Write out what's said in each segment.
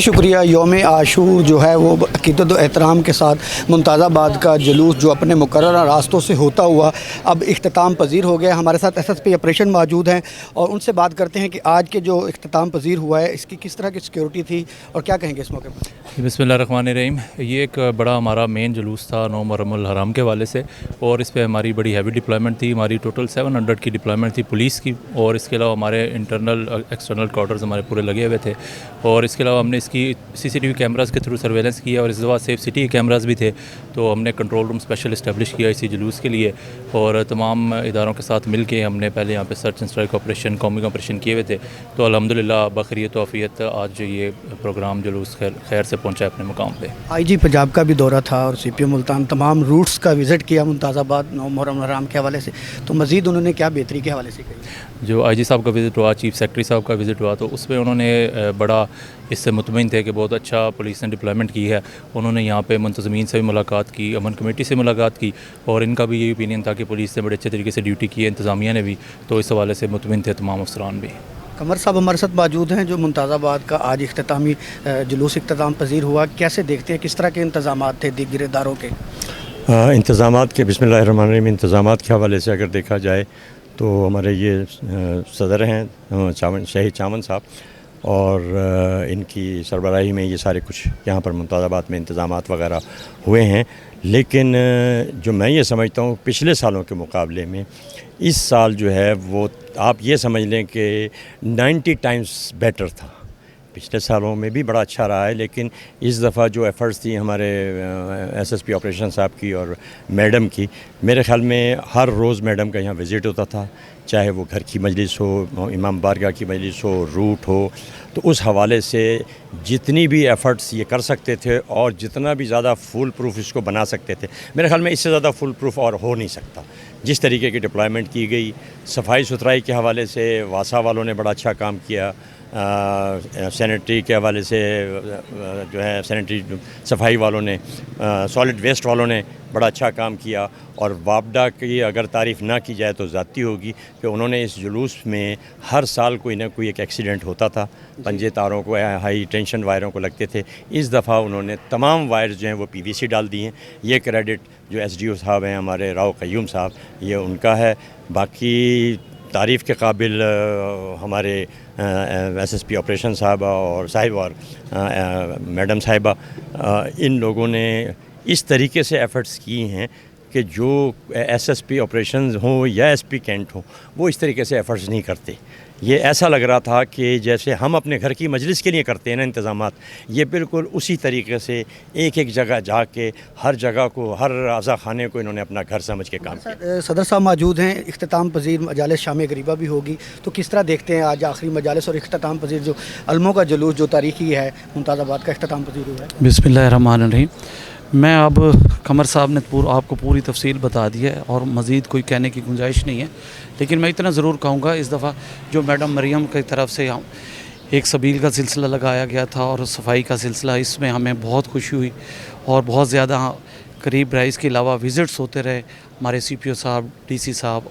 شکریہ۔ یوم عاشور جو ہے وہ عقیدت و احترام کے ساتھ ممتاز آباد کا جلوس جو اپنے مقررہ راستوں سے ہوتا ہوا اب اختتام پذیر ہو گیا۔ ہمارے ساتھ ایس ایس پی آپریشن موجود ہیں اور ان سے بات کرتے ہیں کہ آج کے جو اختتام پذیر ہوا ہے اس کی کس طرح کی سیکیورٹی تھی اور کیا کہیں گے اس موقع پر؟ بسم اللہ الرحمن الرحیم۔ یہ ایک بڑا ہمارا مین جلوس تھا 9 محرم الحرام کے حوالے سے، اور اس پہ ہماری بڑی ہیوی ڈپلائمنٹ تھی۔ ہماری ٹوٹل 700 کی ڈپلائمنٹ تھی پولیس کی، اور اس کے علاوہ ہمارے انٹرنل ایکسٹرنل کوارٹرز ہمارے پورے لگے ہوئے تھے، اور اس کے علاوہ ہم نے اس کی CCTV کیمراز کے تھرو سرویلنس کیا، اور اس دفعہ سیف سٹی کے کیمراز بھی تھے، تو ہم نے کنٹرول روم اسپیشل اسٹیبلش کیا اسی جلوس کے لیے، اور تمام اداروں کے ساتھ مل کے ہم نے پہلے یہاں پہ search and strike operation combing operation کیے ہوئے تھے، تو الحمدللہ بخیریت و عافیت آج یہ پروگرام جلوس خیر سے پہنچا اپنے مقام پہ۔ IG پنجاب کا بھی دورہ تھا اور CPO ملتان تمام روٹس کا وزٹ کیا ممتاز آباد 9 محرم الحرام کے حوالے سے، تو مزید انہوں نے کیا بہتری کے حوالے سے کہی؟ جو IG صاحب کا وزٹ ہوا، چیف سیکرٹری صاحب کا وزٹ ہوا، تو اس میں انہوں نے بڑا اس سے مطمئن تھے کہ بہت اچھا پولیس نے ڈپلائمنٹ کی ہے۔ انہوں نے یہاں پہ منتظمین سے بھی ملاقات کی، امن کمیٹی سے ملاقات کی، اور ان کا بھی یہی اوپینین تھا کہ پولیس نے بڑے اچھے طریقے سے ڈیوٹی کی ہے، انتظامیہ نے بھی، تو اس حوالے سے مطمئن تھے تمام افسران بھی۔ قمر صاحب ہمارے ساتھ موجود ہیں جو ممتاز آباد کا آج اختتامی جلوس اختتام پذیر ہوا، کیسے دیکھتے ہیں کس طرح کے انتظامات تھے دیگر اداروں کے؟ انتظامات کے بسم اللہ الرحمن الرحیم انتظامات کے حوالے سے اگر دیکھا جائے تو ہمارے یہ صدر ہیں شہید چامن صاحب، اور ان کی سربراہی میں یہ سارے کچھ یہاں پر ممتاز آباد میں انتظامات وغیرہ ہوئے ہیں، لیکن جو میں یہ سمجھتا ہوں پچھلے سالوں کے مقابلے میں اس سال جو ہے وہ آپ یہ سمجھ لیں کہ 90 ٹائمز بیٹر تھا۔ پچھلے سالوں میں بھی بڑا اچھا رہا ہے، لیکن اس دفعہ جو ایفرٹس تھیں ہمارے SSP آپریشن صاحب کی اور میڈم کی، میرے خیال میں ہر روز میڈم کا یہاں وزٹ ہوتا تھا، چاہے وہ گھر کی مجلس ہو، امام بارگاہ کی مجلس ہو، روٹ ہو، تو اس حوالے سے جتنی بھی ایفرٹس یہ کر سکتے تھے اور جتنا بھی زیادہ فول پروف اس کو بنا سکتے تھے، میرے خیال میں اس سے زیادہ فول پروف اور ہو نہیں سکتا۔ جس طریقے کی ڈپلائمنٹ کی گئی، صفائی ستھرائی کے حوالے سے واسا والوں نے بڑا اچھا کام کیا، سینیٹری کے حوالے سے جو ہے سینیٹری صفائی والوں نے، سالڈ ویسٹ والوں نے بڑا اچھا کام کیا، اور وابڈا کی اگر تعریف نہ کی جائے تو زیادتی ہوگی کہ انہوں نے اس جلوس میں ہر سال کوئی نہ کوئی ایک ایکسیڈنٹ ہوتا تھا، پنجے تاروں کو ہائی ٹینشن وائروں کو لگتے تھے، اس دفعہ انہوں نے تمام وائرز جو ہیں وہ PVC ڈال دی ہیں۔ یہ کریڈٹ جو SDO صاحب ہیں ہمارے راؤ قیوم صاحب، یہ ان کا ہے۔ باقی تعریف کے قابل ہمارے SSP آپریشن صاحبہ اور میڈم صاحبہ، ان لوگوں نے اس طریقے سے ایفرٹس کی ہیں کہ جو SSP آپریشنز ہوں یا SP کینٹ ہوں وہ اس طریقے سے ایفرٹس نہیں کرتے۔ یہ ایسا لگ رہا تھا کہ جیسے ہم اپنے گھر کی مجلس کے لیے کرتے ہیں نا انتظامات، یہ بالکل اسی طریقے سے ایک ایک جگہ جا کے ہر جگہ کو، ہر اعضا خانے کو انہوں نے اپنا گھر سمجھ کے کام کیا۔ صدر صاحب موجود ہیں، اختتام پذیر مجالس شام غریبہ بھی ہوگی، تو کس طرح دیکھتے ہیں آج آخری مجالس اور اختتام پذیر جو علموں کا جلوس جو تاریخی ہے ممتاز آباد کا اختتام پذیر ہوا ہے؟ بسم اللہ الرحمن الرحیم۔ میں اب قمر صاحب نے آپ کو پوری تفصیل بتا دی ہے اور مزید کوئی کہنے کی گنجائش نہیں ہے، لیکن میں اتنا ضرور کہوں گا اس دفعہ جو میڈم مریم کی طرف سے ایک سبیل کا سلسلہ لگایا گیا تھا اور صفائی کا سلسلہ، اس میں ہمیں بہت خوشی ہوئی، اور بہت زیادہ قریب رہے۔ اس کے علاوہ وزٹس ہوتے رہے، ہمارے CPO صاحب، DC صاحب،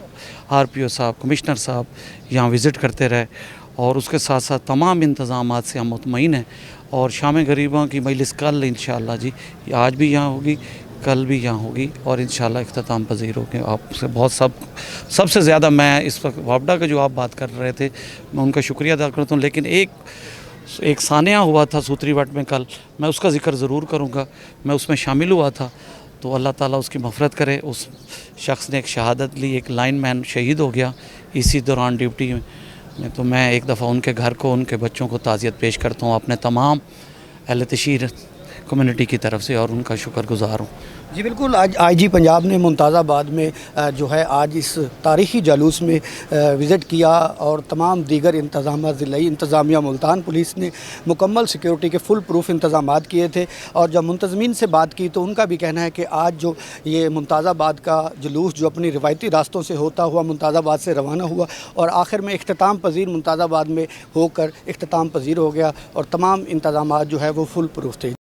RPO صاحب، کمشنر صاحب یہاں وزٹ کرتے رہے، اور اس کے ساتھ ساتھ تمام انتظامات سے ہم مطمئن ہیں۔ اور شام غریبوں کی مجلس کل انشاءاللہ جی، آج بھی یہاں ہوگی، کل بھی یہاں ہوگی، اور انشاءاللہ اختتام پذیر ہوگی۔ آپ سے بہت سب سے زیادہ میں اس وقت وابڈا کا جو آپ بات کر رہے تھے میں ان کا شکریہ ادا کرتا ہوں، لیکن ایک سانحہ ہوا تھا سوتری وٹ میں کل، میں اس کا ذکر ضرور کروں گا۔ میں اس میں شامل ہوا تھا، تو اللہ تعالیٰ اس کی مغفرت کرے۔ اس شخص نے ایک شہادت لی، ایک لائن مین شہید ہو گیا اسی دوران ڈیوٹی میں، تو میں ایک دفعہ ان کے گھر کو، ان کے بچوں کو تعزیت پیش کرتا ہوں اپنے تمام اہل تشہیر کمیونٹی کی طرف سے، اور ان کا شکر گزار ہوں۔ جی بالکل، آج IG پنجاب نے ممتاز آباد میں جو ہے آج اس تاریخی جلوس میں وزٹ کیا، اور تمام دیگر انتظامات ضلعی انتظامیہ ملتان پولیس نے مکمل سیکیورٹی کے فل پروف انتظامات کیے تھے، اور جب منتظمین سے بات کی تو ان کا بھی کہنا ہے کہ آج جو یہ ممتاز آباد کا جلوس جو اپنی روایتی راستوں سے ہوتا ہوا ممتاز آباد سے روانہ ہوا، اور آخر میں اختتام پذیر ممتاز آباد میں ہو کر اختتام پذیر ہو گیا، اور تمام انتظامات جو ہے وہ فل پروف تھے۔